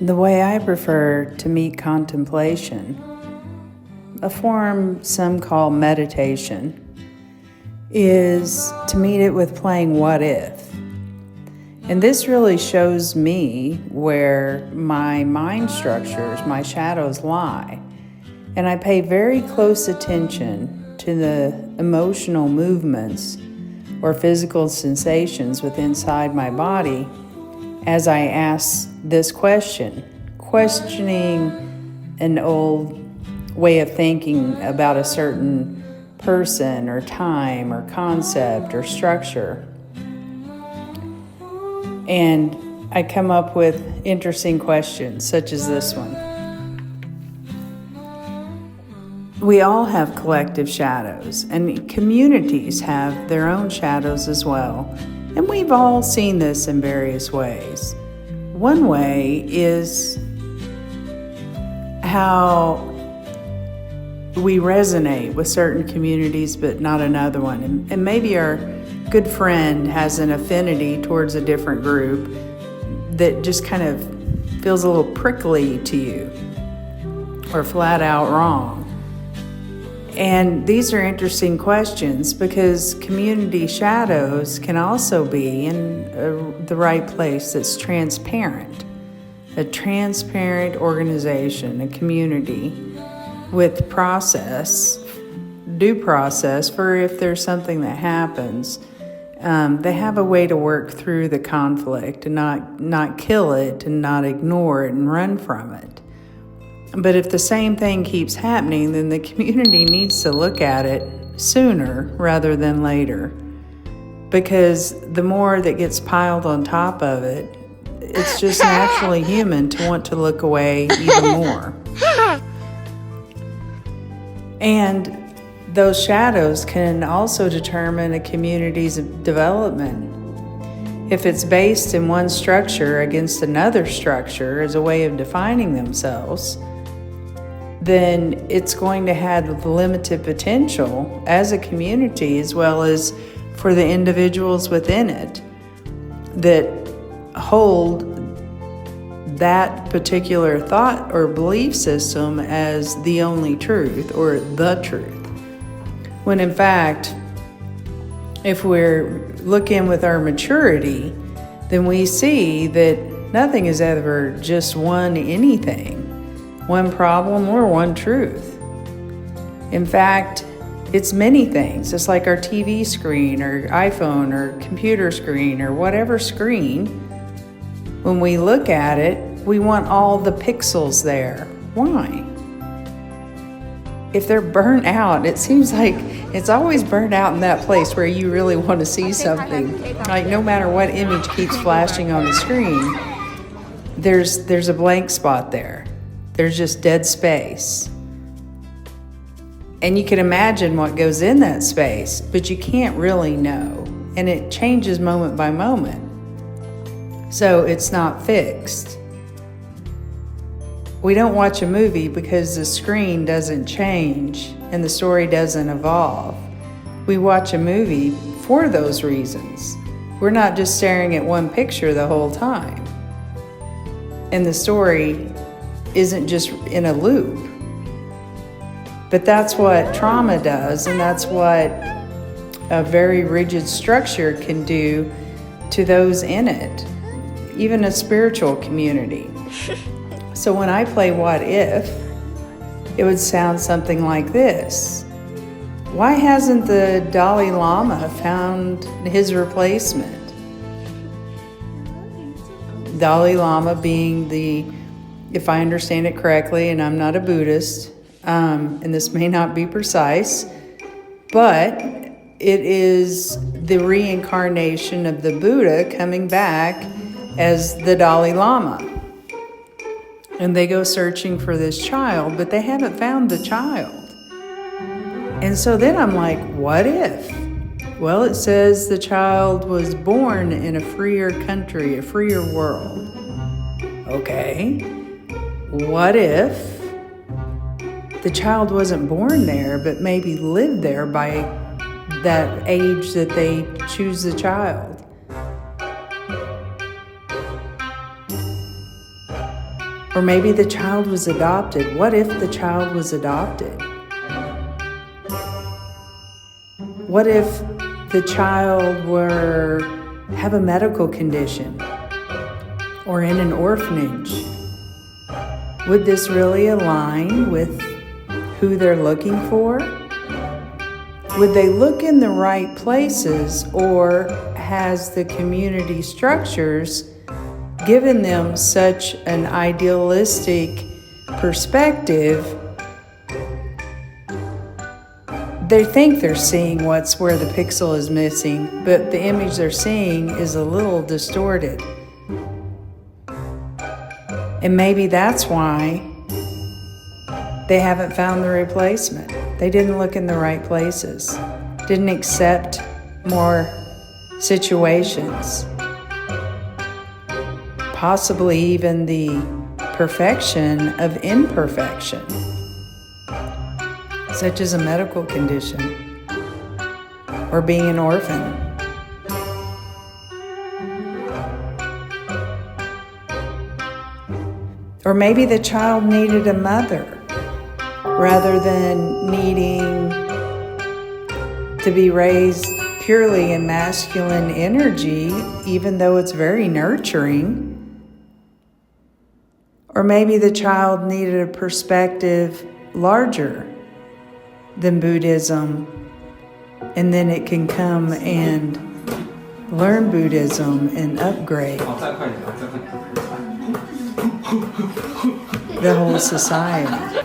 The way I prefer to meet contemplation, a form some call meditation, is to meet it with playing what if. And this really shows me where my mind structures, my shadows lie. And I pay very close attention to the emotional movements or physical sensations within inside my body as I ask this question, questioning an old way of thinking about a certain person or time or concept or structure. And I come up with interesting questions, such as this one. We all have collective shadows, and communities have their own shadows as well. And we've all seen this in various ways. One way is how we resonate with certain communities but not another one. And maybe our good friend has an affinity towards a different group that just kind of feels a little prickly to you or flat out wrong. And these are interesting questions because community shadows can also be in the right place that's transparent. A transparent organization, a community with due process for if there's something that happens. They have a way to work through the conflict and not kill it and not ignore it and run from it. But if the same thing keeps happening, then the community needs to look at it sooner rather than later. Because the more that gets piled on top of it, it's just naturally human to want to look away even more. And those shadows can also determine a community's development. If it's based in one structure against another structure as a way of defining themselves, then it's going to have limited potential as a community as well as for the individuals within it that hold that particular thought or belief system as the only truth or the truth. When in fact, if we're looking with our maturity, then we see that nothing is ever just one anything. One problem or one truth. In fact, it's many things. It's like our TV screen or iPhone or computer screen or whatever screen. When we look at it, we want all the pixels there. Why? If they're burnt out, it seems like it's always burnt out in that place where you really want to see something. Like no matter what image keeps flashing on the screen, there's a blank spot there. There's just dead space. And you can imagine what goes in that space, but you can't really know. And it changes moment by moment. So it's not fixed. We don't watch a movie because the screen doesn't change and the story doesn't evolve. We watch a movie for those reasons. We're not just staring at one picture the whole time. And the story isn't just in a loop. But that's what trauma does, and that's what a very rigid structure can do to those in it, even a spiritual community. So when I play what if, it would sound something like this. Why hasn't the Dalai Lama found his replacement? Dalai Lama being if I understand it correctly, and I'm not a Buddhist, and this may not be precise, but it is the reincarnation of the Buddha coming back as the Dalai Lama. And they go searching for this child, but they haven't found the child. And so then I'm like, what if? Well, it says the child was born in a freer country, a freer world. Okay. What if the child wasn't born there, but maybe lived there by that age that they choose the child? Or maybe the child was adopted. What if the child was adopted? What if the child have a medical condition or in an orphanage? Would this really align with who they're looking for? Would they look in the right places, or has the community structures given them such an idealistic perspective? They think they're seeing what's where the pixel is missing, but the image they're seeing is a little distorted. And maybe that's why they haven't found the replacement. They didn't look in the right places, didn't accept more situations, possibly even the perfection of imperfection, such as a medical condition or being an orphan. Or maybe the child needed a mother rather than needing to be raised purely in masculine energy, even though it's very nurturing. Or maybe the child needed a perspective larger than Buddhism, and then it can come and learn Buddhism and upgrade the whole society.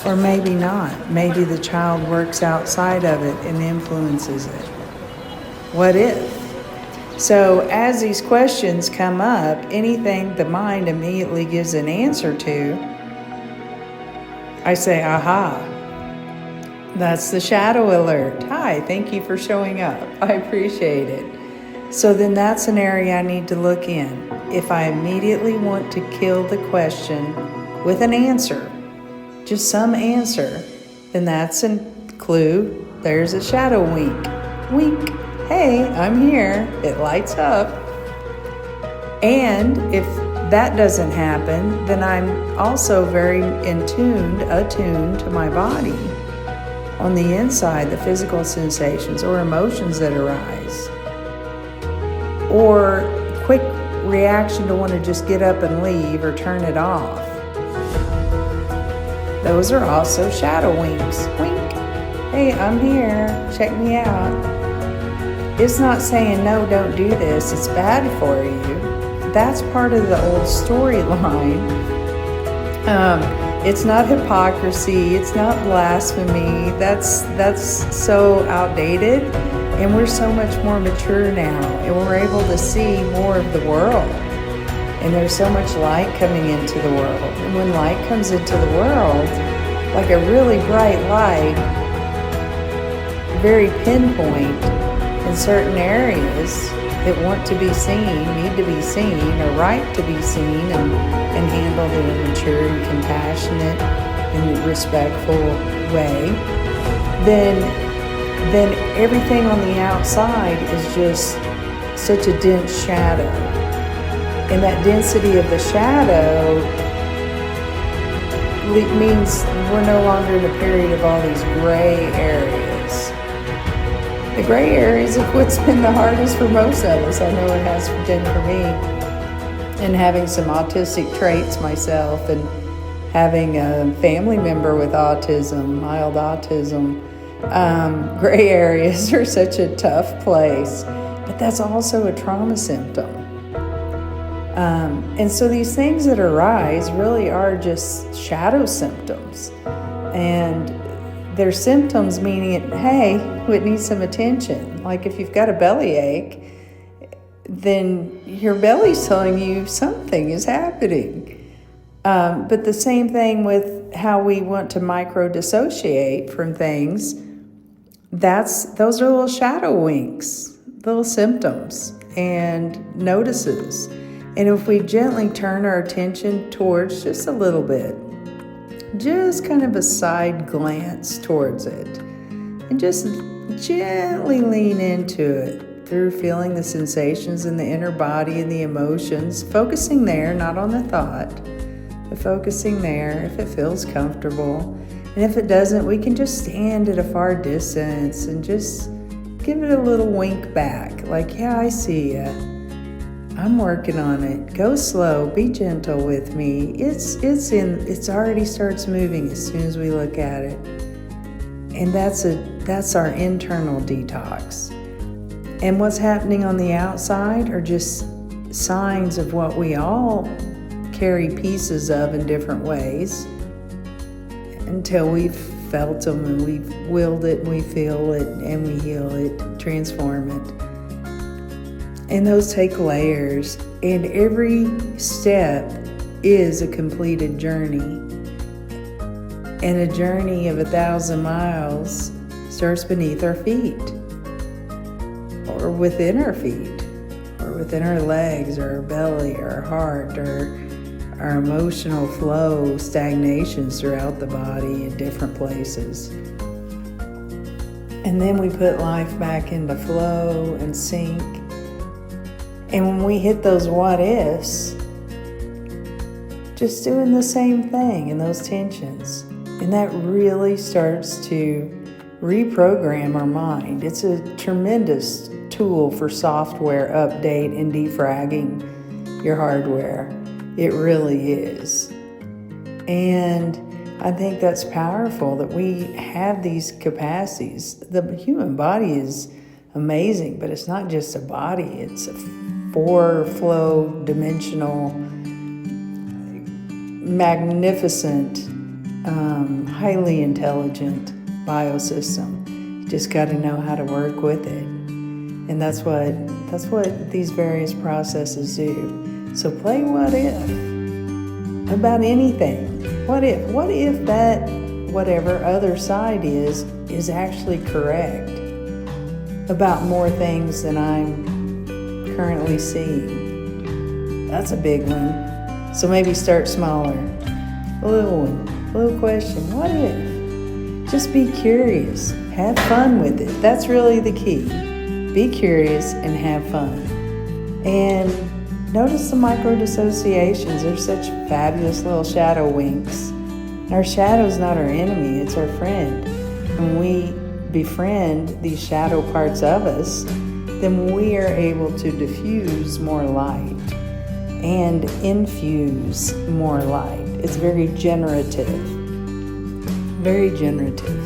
Or maybe not. Maybe the child works outside of it and influences it. What if? So as these questions come up, anything the mind immediately gives an answer to, I say, aha, that's the shadow alert. Hi, thank you for showing up. I appreciate it. So then that's an area I need to look in. If I immediately want to kill the question with an answer, just some answer, then that's a clue. There's a shadow wink. Wink. Hey, I'm here. It lights up. And if that doesn't happen, then I'm also very attuned to my body on the inside, the physical sensations or emotions that arise. Or quick reaction to want to just get up and leave or turn it off. Those are also shadow winks. Wink. Hey, I'm here. Check me out. It's not saying, no, don't do this. It's bad for you. That's part of the old storyline. It's not hypocrisy. It's not blasphemy. That's so outdated. And we're so much more mature now. And we're able to see more of the world. And there's so much light coming into the world. And when light comes into the world, like a really bright light, very pinpoint in certain areas that want to be seen, need to be seen, or right to be seen and handled in a mature and compassionate and respectful way, then everything on the outside is just such a dense shadow. And that density of the shadow means we're no longer in a period of all these gray areas. The gray areas of what's been the hardest for most of us. I know it has been for me. And having some autistic traits myself, and having a family member with autism, mild autism, gray areas are such a tough place. But that's also a trauma symptom. And so these things that arise really are just shadow symptoms. And they're symptoms meaning, hey, it needs some attention. Like if you've got a bellyache, then your belly's telling you something is happening. But the same thing with how we want to micro-dissociate from things, those are little shadow winks, little symptoms and notices. And if we gently turn our attention towards just a little bit, just kind of a side glance towards it, and just gently lean into it, through feeling the sensations in the inner body and the emotions, focusing there, not on the thought, but focusing there if it feels comfortable. And if it doesn't, we can just stand at a far distance and just give it a little wink back, like, yeah, I see ya. I'm working on it. Go slow, be gentle with me. It's already starts moving as soon as we look at it. And that's our internal detox. And what's happening on the outside are just signs of what we all carry pieces of in different ways until we've felt them and we've willed it and we feel it and we heal it, transform it. And those take layers, and every step is a completed journey. And a journey of 1,000 miles starts beneath our feet, or within our feet, or within our legs, or our belly, or our heart, or our emotional flow, stagnations throughout the body in different places. And then we put life back into flow and sync. And when we hit those what ifs, just doing the same thing in those tensions. And that really starts to reprogram our mind. It's a tremendous tool for software update and defragging your hardware. It really is. And I think that's powerful that we have these capacities. The human body is amazing, but it's not just a body. It's a four-flow, dimensional, magnificent, highly intelligent biosystem. You just got to know how to work with it. And that's what these various processes do. So play what if about anything. What if that whatever other side is actually correct about more things than I'm currently seeing? That's a big one. So maybe start smaller. A little one, a little question. What if? Just be curious. Have fun with it. That's really the key. Be curious and have fun. And notice the micro dissociations. They're such fabulous little shadow winks. Our shadow's not our enemy, it's our friend. When we befriend these shadow parts of us, then we are able to diffuse more light and infuse more light. It's very generative. Very generative.